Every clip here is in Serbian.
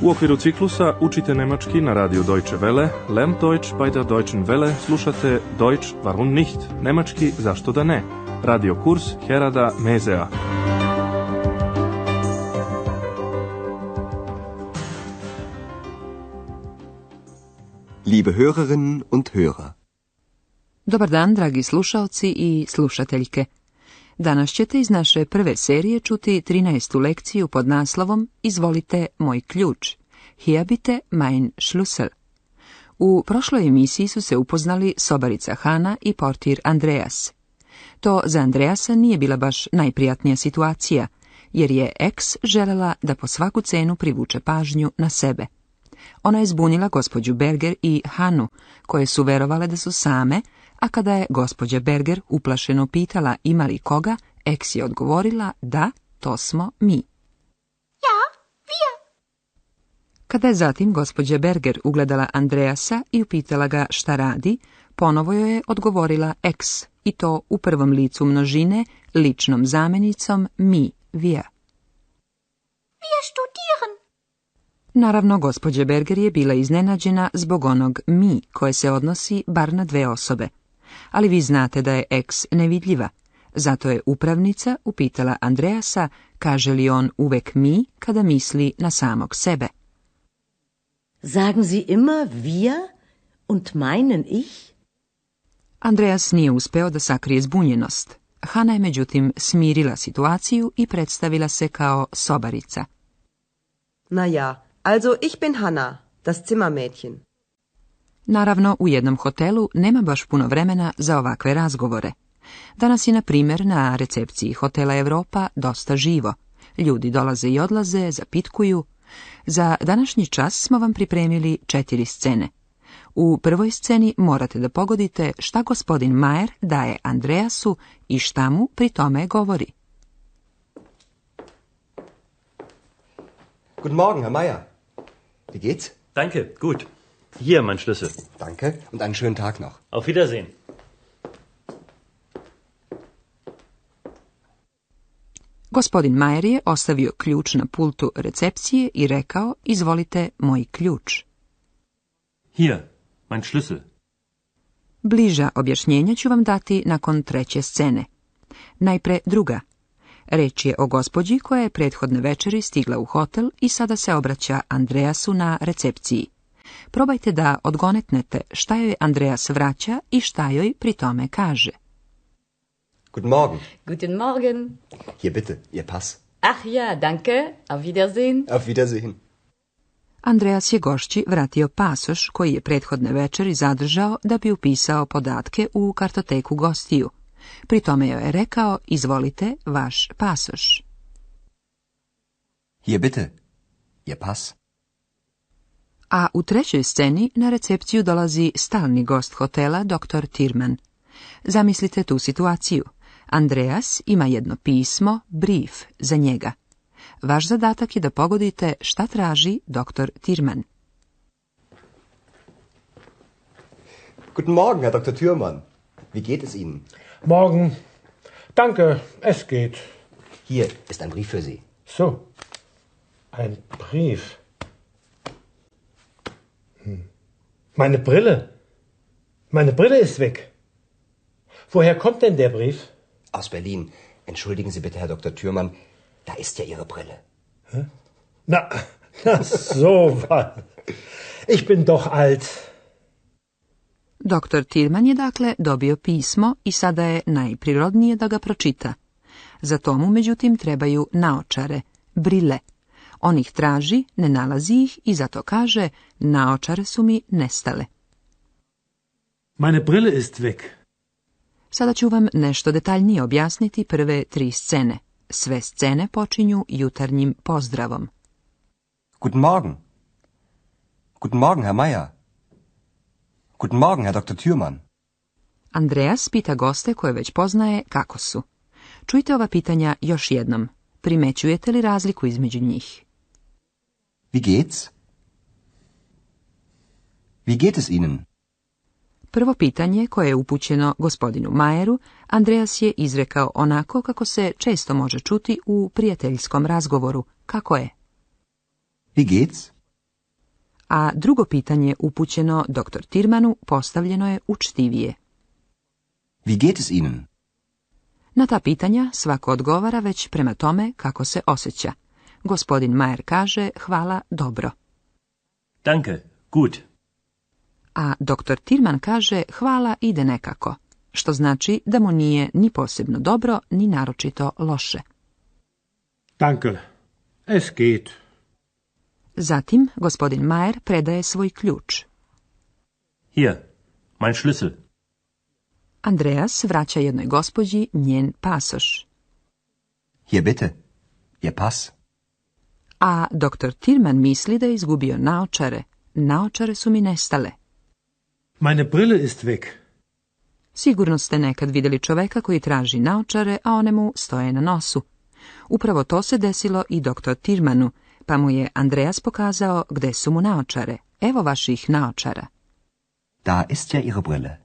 U okviru ciklusa Učite nemački na radiju Deutsche Welle, Lernt Deutsch bei der Deutschen Welle, slušate Deutsch warum nicht, nemački zašto da ne, radio kurs Herada Mezea. Liebe Hörerinnen und Hörer. Dobar dan, dragi slušaoci i slušateljke. Danas ćete iz naše prve serije čuti 13. lekciju pod naslovom Izvolite moj ključ. Hier bitte mein Schlüssel. U prošloj emisiji su se upoznali sobarica Hana i portir Andreas. To za Andreasa nije bila baš najprijatnija situacija, jer je ex želela da po svaku cenu privuče pažnju na sebe. Ona je zbunila gospođu Berger i Hanu, koje su verovale da su same, a kada je gospođa Berger uplašeno pitala ima li koga, ex je odgovorila da, to smo mi. Ja, wir. Kada je zatim gospođa Berger ugledala Andreasa i upitala ga šta radi, ponovo joj je odgovorila ex, i to u prvom licu množine, ličnom zamenicom mi, wir. Wir studieren. Naravno, gospođa Berger je bila iznenađena zbog onog mi, koje se odnosi bar na dve osobe. Ali vi znate da je ex nevidljiva. Zato je upravnica upitala Andreasa kaže li on uvek mi kada misli na samog sebe. Sagen Sie immer wir und meinen ich? Andreas nije uspeo da sakrije zbunjenost. Hana je međutim smirila situaciju i predstavila se kao sobarica. Na ja, also ich bin Hanna, das Zimmermädchen. Naravno, u jednom hotelu nema baš puno vremena za ovakve razgovore. Danas je, na primjer, na recepciji hotela Europa dosta živo. Ljudi dolaze i odlaze, zapitkuju. Za današnji čas smo vam pripremili 4 scene. U prvoj sceni morate da pogodite šta gospodin Mayer daje Andreasu i šta mu pri tome govori. Guten Morgen, Herr Mayer. Wie geht's? Danke, gut. Hier, mein Schlüssel. Danke und einen schönen Tag noch. Auf Wiedersehen. Gospodin Mayer je ostavio ključ na pultu recepcije i rekao, izvolite moj ključ. Hier, mein Schlüssel. Bliža objašnjenja ću vam dati nakon treće scene. Najpre druga. Reč je o gospođi koja je prethodne večeri stigla u hotel i sada se obraća Andreasu na recepciji. Probajte da odgonetnete šta joj Andreas vraća i šta joj pri tome kaže. Guten Morgen. Guten Morgen. Hier bitte, Ihr Pass. Ach ja, danke. Auf Wiedersehen. Auf Wiedersehen. Andreas je gošći vratio pasoš koji je prethodne večeri zadržao da bi upisao podatke u kartoteku gostiju. Pri tome joj je rekao, izvolite vaš pasoš. Hier bitte, Ihr Pass. A u trećoj sceni na recepciju dolazi stalni gost hotela, dr. Thiermann. Zamislite tu situaciju. Andreas ima jedno pismo, brief, za njega. Vaš zadatak je da pogodite šta traži dr. Thiermann. Guten Morgen, Herr Dr. Thürmann. Wie geht es Ihnen? Morgen. Danke, es geht. Hier ist ein Brief für Sie. So, ein Brief. Meine Brille. Meine Brille ist weg. Woher kommt denn der Brief? Aus Berlin. Entschuldigen Sie bitte, Herr Dr. Thürmann. Da ist ja Ihre Brille. Na so was. Ich bin doch alt. Dr. Thiermann je dakle dobio pismo i sada je najprirodnije da ga pročita. Za to mu međutim trebaju naočare, brile. On ih traži, ne nalazi ih i zato kaže, naočare su mi nestale. Meine Brille ist weg. Sada ću vam nešto detaljnije objasniti prve 3 scene. Sve scene počinju jutarnjim pozdravom. Guten Morgen. Guten Morgen, Herr Mayer. Guten Morgen, Herr Dr. Thürmann. Andreas pita goste koje već poznaje kako su. Čujte ova pitanja još jednom. Primećujete li razliku između njih? Wie geht's? Wie geht es Ihnen? Prvo pitanje, koje je upućeno gospodinu Mayeru, Andreas je izrekao onako kako se često može čuti u prijateljskom razgovoru. Kako je? Wie geht's? a drugo pitanje upućeno dr. Tirmanu postavljeno je učtivije. Wie geht es Ihnen? Na ta pitanja svako odgovara već prema tome kako se osjeća. Gospodin Mayer kaže hvala dobro. Danke, gut. A dr. Tirman kaže hvala ide nekako, što znači da mu nije ni posebno dobro, ni naročito loše. Danke. Es geht. Zatim gospodin Mayer predaje svoj ključ. Hier, mein Schlüssel. Andreas vraća jednoj gospođi njen pasoš. Hier bitte. Ihr Pass. A dr. Tirman misli da je izgubio naočare. Naočare su mi nestale. Meine Brille ist weg. Sigurno ste nekad vidjeli čoveka koji traži naočare, a one mu stoje na nosu. Upravo to se desilo i dr. Tirmanu, pa mu je Andreas pokazao gde su mu naočare. Evo vaših naočara. Da ist ja Ihre Brille.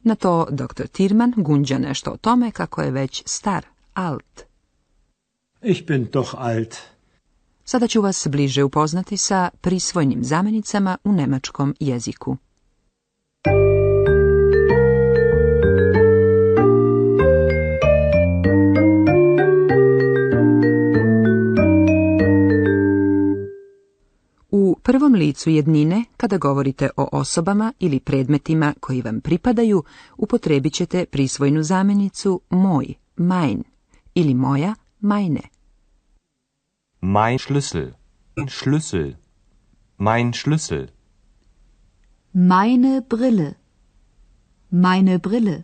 Na to dr. Tirman gunđa nešto o tome kako je već star, alt. Ich bin doch alt. Sada ću vas bliže upoznati sa prisvojnim zamjenicama u nemačkom jeziku. U prvom licu jednine, kada govorite o osobama ili predmetima koji vam pripadaju, upotrebit ćete prisvojnu zamjenicu moj, mein, ili moja, meine. Mein Schlüssel. Schlüssel. Mein Schlüssel. Meine Brille. Meine Brille.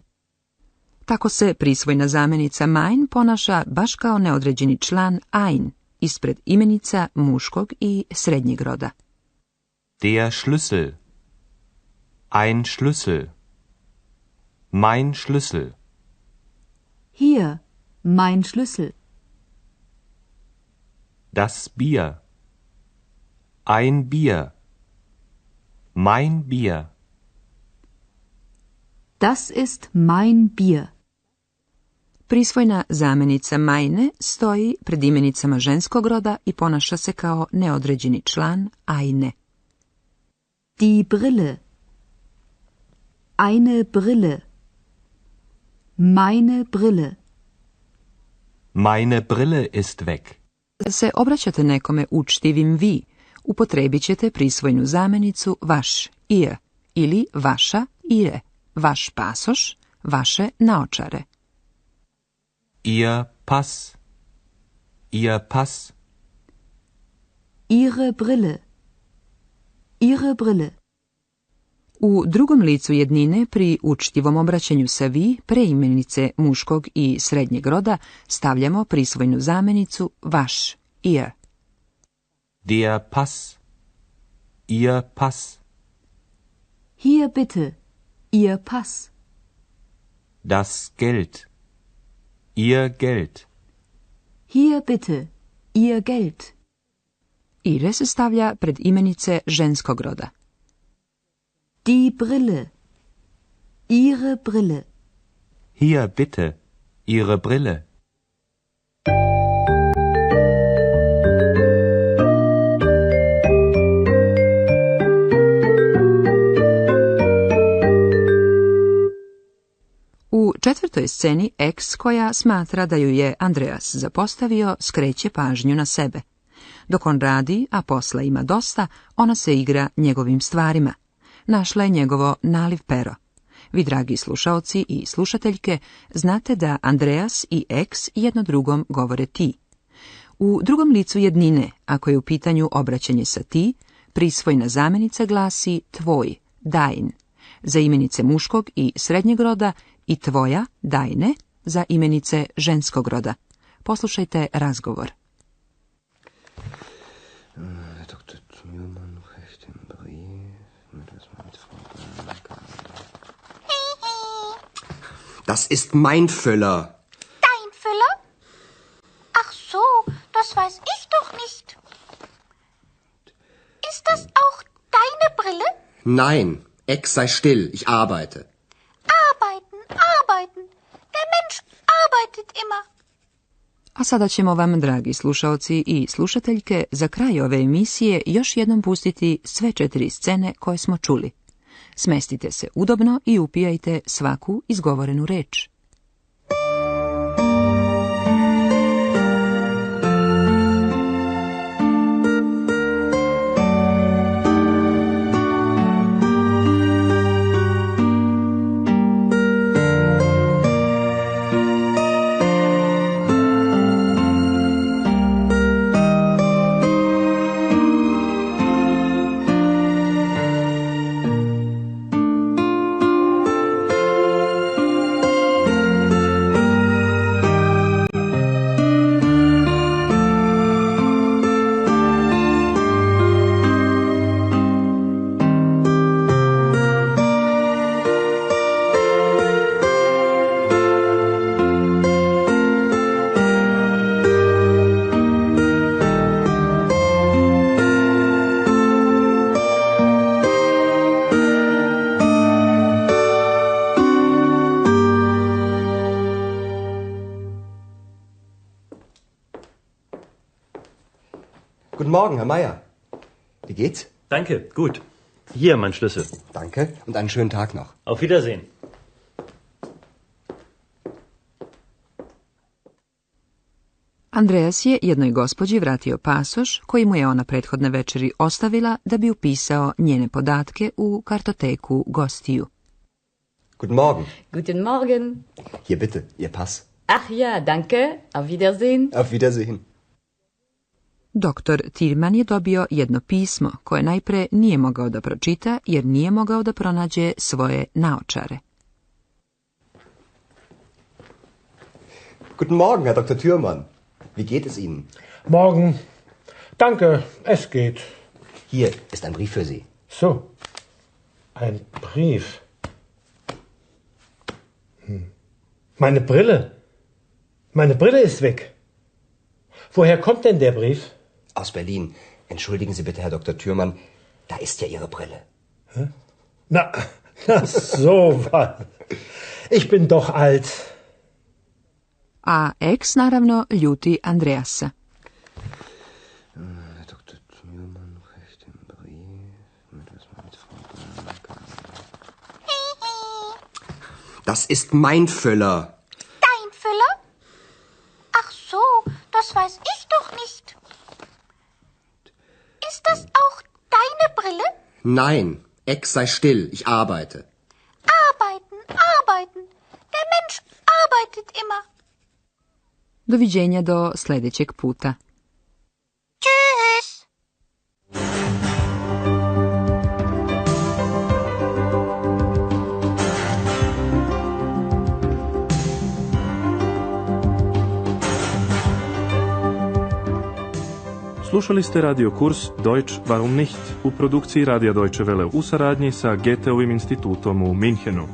Tako se prisvojna zamjenica mein ponaša baš kao neodređeni član ein, ispred imenica muškog i srednjeg roda. Der Schlüssel. Ein Schlüssel. Mein Schlüssel. Hier, mein Schlüssel. Das Bier. Ein Bier. Mein Bier. Das ist mein Bier. Prisvojna zamjenica meine stoji pred imenicama ženskog roda i ponaša se kao neodređeni član eine. Die Brille. Eine Brille. Meine Brille. Meine Brille ist weg. Kada se obraćate nekome učtivim vi, upotrebit ćete prisvojnu zamjenicu vaš, ihr, ili vaša, ihre, vaš pasoš, vaše naočare. Ihr Pass. Ihr Pass. Ihre Brille. Ihre Brille. U drugom licu jednine pri učtivom obraćanju sa vi preimenice muškog i srednjeg roda stavljamo prisvojnu zamjenicu vaš, ihr. Der Pass. Ihr Pass. Hier bitte. Ihr Pass. Das Geld. Ihr Geld. Hier bitte. Ihr Geld. Ihre se stavlja pred imenice ženskog roda. Die Brille. Ihre Brille. Hier bitte. Ihre Brille. U četvrtoj sceni ex, koja smatra da ju je Andreas zapostavio, skreće pažnju na sebe. Dok on radi, a posla ima dosta, ona se igra njegovim stvarima. Našla je njegovo naliv pero. Vi, dragi slušaoci i slušateljke, znate da Andreas i ex jedno drugom govore ti. U drugom licu jednine, ako je u pitanju obraćanje sa ti, prisvojna zamjenica glasi tvoj, dein, za imenice muškog i srednjeg roda, i tvoja, deine, za imenice ženskog roda. Poslušajte razgovor. Das ist mein Füller. Dein Füller? Ach so, das weiß ich doch nicht. Ist das auch deine Brille? Nein, Ex, sei still, ich arbeite. Arbeiten, arbeiten. Der Mensch arbeitet immer. A sada ćemo vam, dragi slušaoci i slušateljke, za kraj ove emisije još jednom pustiti sve 4 scene koje smo čuli. Smestite se udobno i upijajte svaku izgovorenu reč. Guten Morgen, Herr Meier. Wie geht's? Danke, gut. Hier, mein Schlüssel. Danke und einen schönen Tag noch. Auf Wiedersehen. Andreas je jednoj gospođi vratio pasoš koji mu je ona prethodne večeri ostavila da bi upisao njene podatke u kartoteku gostiju. Guten Morgen. Guten Morgen. Hier bitte, Ihr Pass. Ach ja, danke. Auf Wiedersehen. Auf Wiedersehen. Doktor Tillman je dobio jedno pismo koje najpre nije mogao da pročita jer nije mogao da pronađe svoje naočare. Guten Morgen, Herr Dr. Thürmann. Wie geht es Ihnen? Morgen. Danke, es geht. Hier ist ein Brief für Sie. So, ein Brief. Meine Brille. Meine Brille ist weg. Woher kommt denn der Brief? Aus Berlin. Entschuldigen Sie bitte, Herr Dr. Thürmann, da ist ja Ihre Brille. Na so was. Ich bin doch alt. A ex naravno ljuti Andreasa. Herr Dr. Thürmann kriegt den Brief. Das ist mein Füller. Dein Füller? Ach so, das weiß ich doch nicht. Ist das auch deine Brille? Nein, Ex, sei still, ich arbeite. Arbeiten, arbeiten. Der Mensch arbeitet immer. Doviđenja do sljedećeg puta. Tschüss. Slušali ste radio kurs Deutsch warum nicht u produkciji Radija Deutsche Welle u saradnji sa Goetheovim institutom u Minhenu.